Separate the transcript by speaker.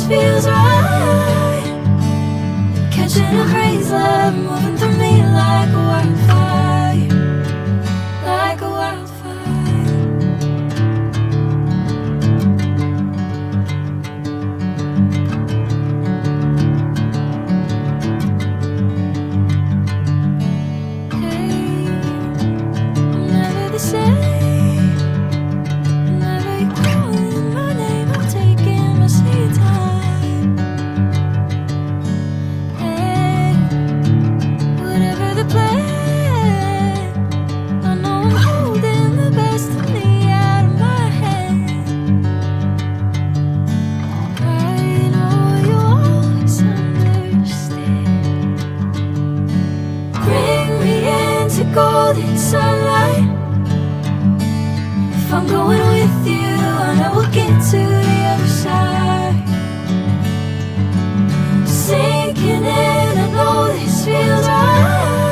Speaker 1: feels right. Catching a breeze, love moving through me like a wildfire, like a wildfire. Hey, I'm never the same. Whenever you're calling my name, I'm taking my sweet time. Hey, whatever the plan, I know I'm holding the best of me out of my hand. I know you always understand. Bring me into golden sunlight. If I'm going with you, I know we'll get to the other side. Sinking in, I know this feels right.